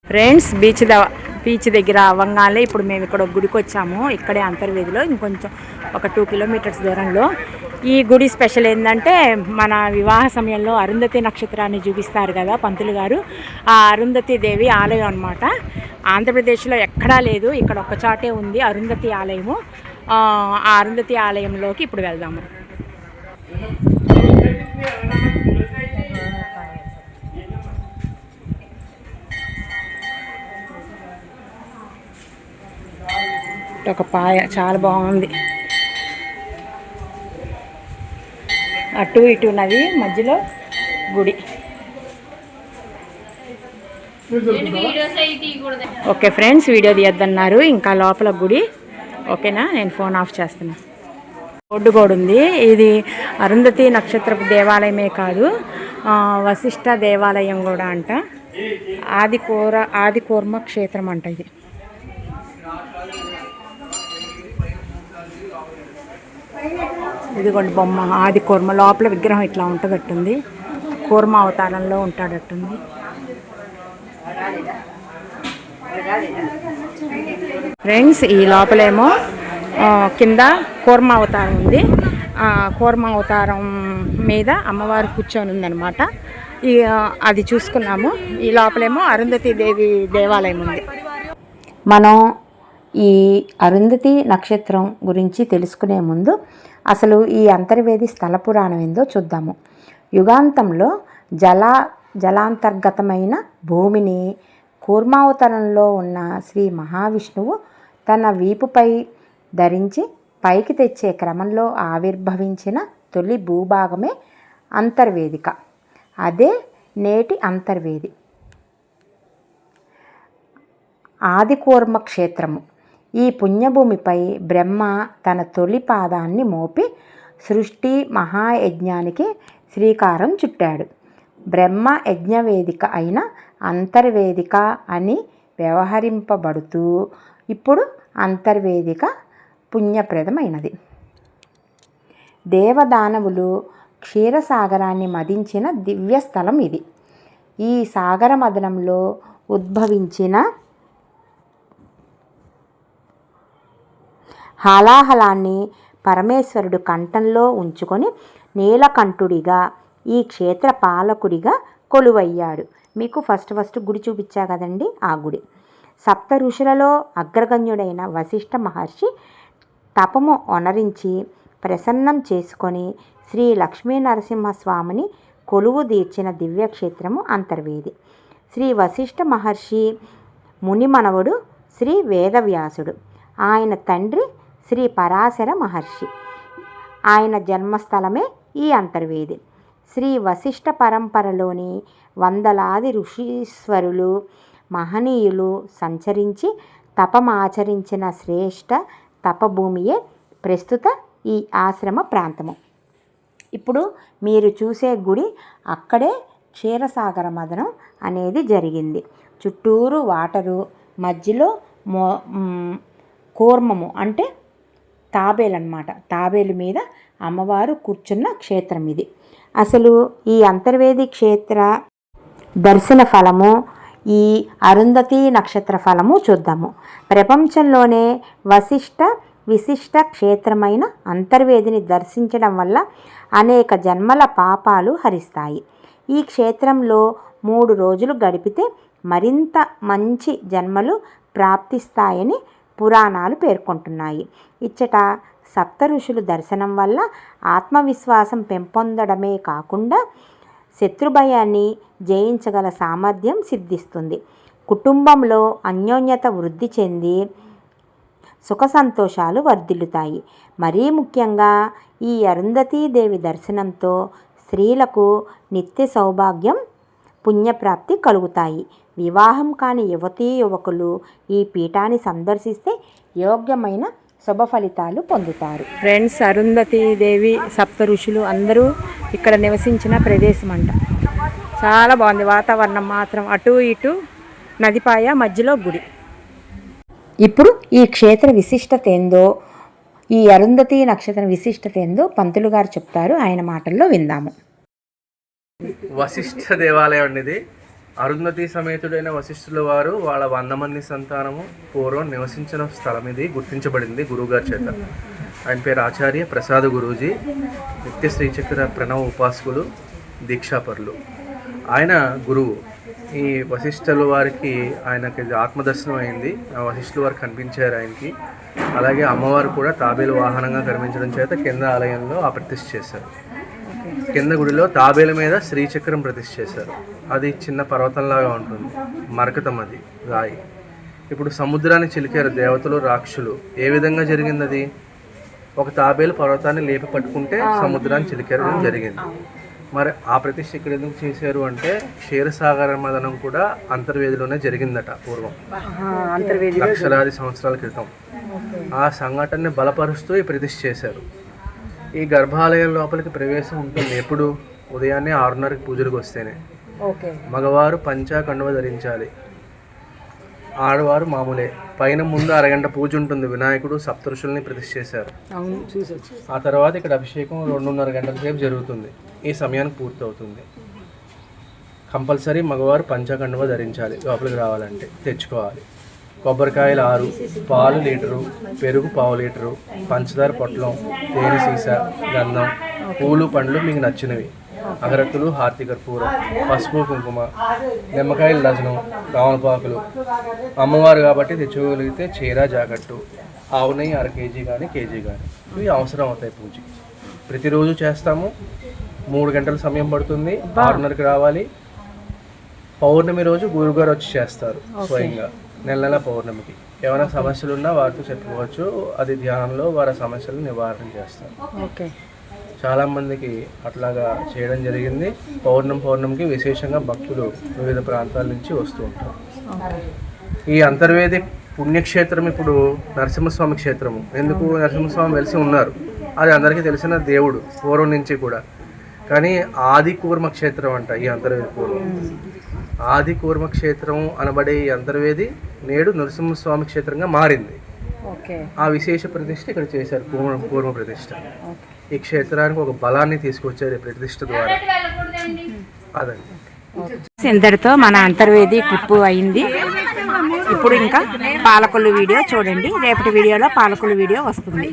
Friends beach దగ్గర అవ్వగానే ఇప్పుడు మేము ఇక్కడ ఒక గుడికి వచ్చాము. ఇక్కడే అంతర్వేదిలో ఇంకొంచెం ఒక 2 కిలోమీటర్స్ దూరంలో. ఈ గుడి స్పెషల్ ఏంటంటే మన వివాహ సమయంలో అరుంధతి నక్షత్రాన్ని చూపిస్తారు కదా పంతులు గారు. ఆ అరుంధతి దేవి ఆలయం అన్నమాట. ఆంధ్రప్రదేశ్లో ఎక్కడా లేదు, ఇక్కడ ఒక్క చాటే ఉంది అరుంధతి ఆలయము. ఆ అరుంధతి ఆలయంలోకి ఇప్పుడు వెళ్దాము. ఒక పాయ చాలా బాగుంది. అటు ఇటు ఉన్నది, మధ్యలో గుడి. ఓకే ఫ్రెండ్స్, వీడియో తీయద్దన్నారు, ఇంకా లోపల గుడి. ఓకేనా, నేను ఫోన్ ఆఫ్ చేస్తున్నా. బోర్డు కూడా ఉంది. ఇది అరుంధతి నక్షత్రపు దేవాలయమే కాదు, వశిష్ఠ దేవాలయం కూడా అంట. ఆదికూర్మ క్షేత్రం అంట ఇది. ఇదిగోండి బొమ్మ ఆది కూర్మ. లోపల విగ్రహం ఇట్లా ఉంటుందట్టుంది, కూర్మ అవతారంలో ఉంటాడట్టుంది. ఫ్రెండ్స్, ఈ లోపలేమో కింద కూర్మ అవతారం ఉంది. కూర్మ అవతారం మీద అమ్మవారు కూర్చొని ఉందన్నమాట. అది చూసుకున్నాము. ఈ లోపలేమో అరుంధతి దేవి దేవాలయం ఉంది. మనం ఈ అరుంధతి నక్షత్రం గురించి తెలుసుకునే ముందు అసలు ఈ అంతర్వేది స్థల పురాణం ఏందో చూద్దాము. యుగాంతంలో జలాంతర్గతమైన భూమిని కూర్మావతారంలో ఉన్న శ్రీ మహావిష్ణువు తన వీపుపై ధరించి పైకి తెచ్చే క్రమంలో ఆవిర్భవించిన తొలి భూభాగమే అంతర్వేదిక. అదే నేటి అంతర్వేది. ఆదికూర్మ క్షేత్రము. ఈ పుణ్యభూమిపై బ్రహ్మ తన తొలి పాదాన్ని మోపి సృష్టి మహాయజ్ఞానికి శ్రీకారం చుట్టాడు. బ్రహ్మ యజ్ఞవేదిక అయిన అంతర్వేదిక అని వ్యవహరింపబడుతూ ఇప్పుడు అంతర్వేదిక పుణ్యప్రదమైనది. దేవదానవులు క్షీరసాగరాన్ని మదించిన దివ్యస్థలం ఇది. ఈ సాగర మదనంలో ఉద్భవించిన హాలాహలాన్ని పరమేశ్వరుడు కంఠంలో ఉంచుకొని నీలకంఠుడిగా ఈ క్షేత్ర పాలకుడిగా కొలువయ్యాడు. మీకు ఫస్ట్ గుడి చూపించా కదండి, ఆ గుడి. సప్త ఋషులలో అగ్రగణ్యుడైన వశిష్ఠ మహర్షి తపము ఒనరించి ప్రసన్నం చేసుకొని శ్రీ లక్ష్మీనరసింహస్వామిని కొలువు తీర్చిన దివ్యక్షేత్రము అంతర్వేది. శ్రీ వశిష్ఠ మహర్షి మునిమనవుడు శ్రీ వేదవ్యాసుడు. ఆయన తండ్రి శ్రీ పరాశర మహర్షి. ఆయన జన్మస్థలమే ఈ అంతర్వేది. శ్రీ వశిష్ఠ పరంపరలోని వందలాది ఋషీశ్వరులు మహనీయులు సంచరించి తపమాచరించిన శ్రేష్ఠ తపభూమియే ప్రస్తుత ఈ ఆశ్రమ ప్రాంతము. ఇప్పుడు మీరు చూసే గుడి అక్కడే క్షీరసాగర మదనం అనేది జరిగింది. చుట్టూరు వాటరు, మధ్యలో కూర్మము అంటే తాబేలు అన్నమాట. తాబేలు మీద అమ్మవారు కూర్చున్న క్షేత్రం ఇది. అసలు ఈ అంతర్వేది క్షేత్ర దర్శన ఫలము, ఈ అరుంధతి నక్షత్ర ఫలము చూద్దాము. ప్రపంచంలోనే విశిష్ట క్షేత్రమైన అంతర్వేదిని దర్శించడం వల్ల అనేక జన్మల పాపాలు హరిస్తాయి. ఈ క్షేత్రంలో 3 రోజులు గడిపితే మరింత మంచి జన్మలు ప్రాప్తిస్తాయని పురాణాలు పేర్కొంటున్నాయి. ఇచ్చట సప్త ఋషులు దర్శనం వల్ల ఆత్మవిశ్వాసం పెంపొందడమే కాకుండా శత్రుభయాన్ని జయించగల సామర్థ్యం సిద్ధిస్తుంది. కుటుంబంలో అన్యోన్యత వృద్ధి చెంది సుఖ సంతోషాలు వర్ధిల్లుతాయి. మరీ ముఖ్యంగా ఈ అరుంధతీదేవి దర్శనంతో స్త్రీలకు నిత్య సౌభాగ్యం, పుణ్యప్రాప్తి కలుగుతాయి. వివాహం కాని యువతీ యువకులు ఈ పీఠాన్ని సందర్శిస్తే యోగ్యమైన శుభ ఫలితాలు పొందుతారు. ఫ్రెండ్స్, అరుంధతీదేవి సప్త ఋషులు అందరూ ఇక్కడ నివసించిన ప్రదేశం అంట. చాలా బాగుంది వాతావరణం మాత్రం. అటు ఇటు నదిపాయ, మధ్యలో గుడి. ఇప్పుడు ఈ క్షేత్ర విశిష్టత ఏందో, ఈ అరుంధతి నక్షత్ర విశిష్టత ఏందో పంతులు గారు చెప్తారు. ఆయన మాటల్లో విందాము. వశిష్ఠ దేవాలయం అనేది అరుంధతి సమేతుడైన వశిష్ఠుల వారు వాళ్ళ 100 మంది సంతానము పూర్వం నివసించిన స్థలం ఇది గుర్తించబడింది గురువుగారి చేత. ఆయన పేరు ఆచార్య ప్రసాద్ గురూజీ, నిత్య శ్రీచక్ర ప్రణవ ఉపాసకులు, దీక్షాపరులు. ఆయన గురువు. ఈ వశిష్ఠుల వారికి ఆయనకి ఆత్మదర్శనం అయింది. వశిష్ఠుల వారు కనిపించారు ఆయనకి. అలాగే అమ్మవారు కూడా తాబేలు వాహనంగా కనిపించడం చేత కింద ఆలయంలో ప్రతిష్ఠ చేశారు. కింద గుడిలో తాబేల మీద శ్రీచక్రం ప్రతిష్ఠ చేశారు. అది చిన్న పర్వతంలాగా ఉంటుంది, మరకతం, అది రాయి. ఇప్పుడు సముద్రాన్ని చిలికారు దేవతలు, రాక్షసులు. ఏ విధంగా జరిగింది అది? ఒక తాబేలు పర్వతాన్ని లేపి పట్టుకుంటే సముద్రాన్ని చిలికారు జరిగింది. మరి ఆ ప్రతిష్ఠ ఇక్కడ ఎందుకు చేశారు అంటే క్షీరసాగర మదనం కూడా అంతర్వేదిలోనే జరిగిందట పూర్వం, లక్షలాది సంవత్సరాల క్రితం. ఆ సంఘటనని బలపరుస్తూ ఈ ప్రతిష్ఠ చేశారు. ఈ గర్భాలయం లోపలికి ప్రవేశం ఉంటుంది ఎప్పుడు? ఉదయాన్నే 6:30కి పూజలకు వస్తేనే. మగవారు పంచా కండువ ధరించాలి, ఆడవారు మామూలే. పైన ముందు అరగంట పూజ ఉంటుంది. వినాయకుడు సప్తఋషుల్ని ప్రతిష్ఠ చేశారు. ఆ తర్వాత ఇక్కడ అభిషేకం 2:30 గంటల సేపు జరుగుతుంది. ఈ సమయానికి పూర్తవుతుంది. కంపల్సరీ మగవారు పంచకండువ ధరించాలి లోపలికి రావాలంటే, తెచ్చుకోవాలి. కొబ్బరికాయలు 6, పాలు లీటరు, పెరుగు 1/2 లీటరు, పంచదార పొట్లం, తేనె సీసా, గంధం, పూలు పండ్లు మీకు నచ్చినవి, అగరత్తులు, హారతి కర్పూరం, పసుపు కుంకుమ, నిమ్మకాయలు డజను, రామపాకులు. అమ్మవారు కాబట్టి తెచ్చుకోగలిగితే చీర జాకెట్టు, ఆవు నెయ్యి 1/2 కేజీ కానీ కేజీ కానీ ఇవి అవసరం అవుతాయి పూజకి. ప్రతిరోజు చేస్తాము. 3 గంటల సమయం పడుతుంది. 6:30కి రావాలి. పౌర్ణమి రోజు గురుగారు వచ్చి చేస్తారు స్వయంగా, నెల పౌర్ణమికి. ఏమైనా సమస్యలు ఉన్నా వారితో చెప్పుకోవచ్చు. అది ధ్యానంలో వారి సమస్యలు నివారణ చేస్తారు. చాలామందికి అట్లాగా చేయడం జరిగింది. పౌర్ణమికి విశేషంగా భక్తులు వివిధ ప్రాంతాల నుంచి వస్తూ ఉంటారు. ఈ అంతర్వేది పుణ్యక్షేత్రం ఇప్పుడు నరసింహస్వామి క్షేత్రము. ఎందుకు? నరసింహస్వామి వెలిసి ఉన్నారు, అది అందరికీ తెలిసిన దేవుడు పూర్వం నుంచి కూడా. కానీ ఆది కూర్మ క్షేత్రం అంట ఈ అంతర్వేది. పూర్వం ఆది కూర్మ క్షేత్రం అనబడే ఈ అంతర్వేది నేడు నరసింహస్వామి క్షేత్రంగా మారింది. ఆ విశేష ప్రతిష్ఠ ఇక్కడ చేశారు, కూర్మ ప్రతిష్ఠ. ఈ క్షేత్రానికి ఒక బలాన్ని తీసుకొచ్చారు ఈ ప్రతిష్ఠ ద్వారా. అదండి. ఇంతటితో మన అంతర్వేది ట్రిప్ అయింది. ఇప్పుడు ఇంకా పాలకొల్లు వీడియో చూడండి. రేపటి వీడియోలో పాలకొల్లు వీడియో వస్తుంది.